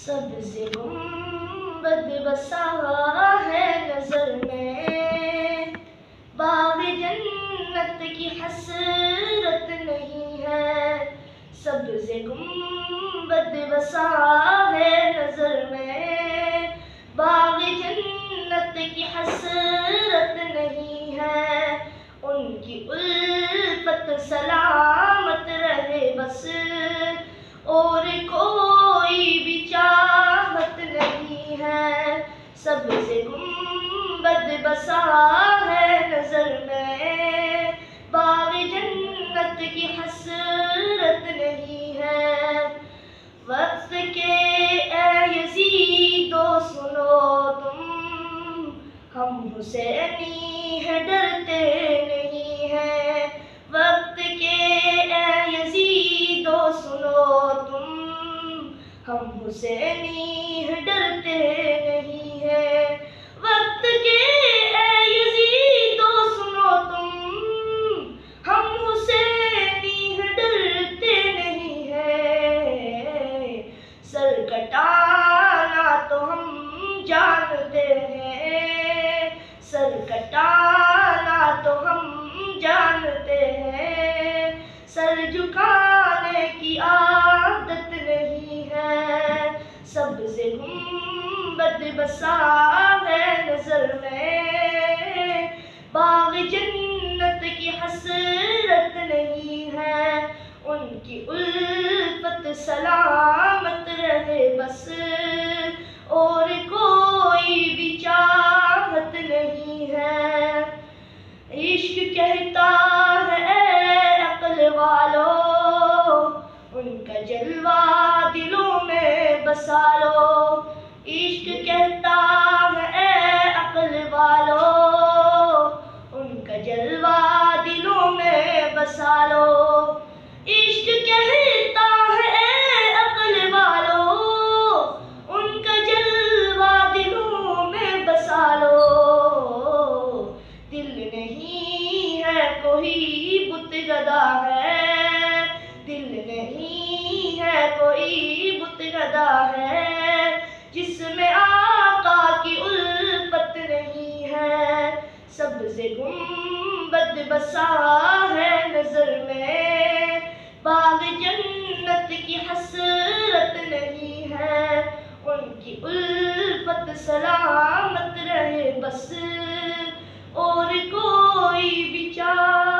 सबसे गुंबद बसा है नजर में, बाग जन्नत की हसरत नहीं है। सबसे गुंबद बसा है नजर में, बाग जन्नत की हसरत नहीं है। उनकी उल्फत सलामत रहे बस, और कोई भी चाहत नहीं है। सबसे गुंबद बसा है नजर में, बाग जन्नत की हसरत नहीं है। वक्त के ए यज़ीदो सुनो तुम, हम हुसैनी है डरते नहीं हैं। वक्त के ए यज़ीदो सुनो तुम, हम हुसैनी है डरते नहीं हैं। वक्त के ए यज़ीदो सुनो तुम, हम हुसैनी है डरते नहीं हैं। सर कटाना तो हम जानते हैं, सर कटाना तो हम जानते हैं। सर झुकाने की आदत नहीं है। सबसे गुंबद बसा है नजर में, बाग जन्नत की हसरत नहीं है। उनकी उल्फत सलामत रहे बस, और कोई भी चाहत नहीं है। इश्क कहता है अक्ल वालों, उनका जलवा दिलों में बसा लो। इश्क कहता है अक्ल वालों, उनका जलवा दिलों में बसा लो। इश्क कहता है अक्ल वालों, उनका जलवा दिलों में बसा लो। दिल नहीं है कोई बुतगदा है, दिल नहीं है कोई बुतगदा है, जिसमें आका की उल्फत नहीं है। सबसे गुंबद बसा है नजर में, बाग जन्नत की हसरत नहीं है। उनकी उल्फत सलामत रहे बस, और कोई भी चाह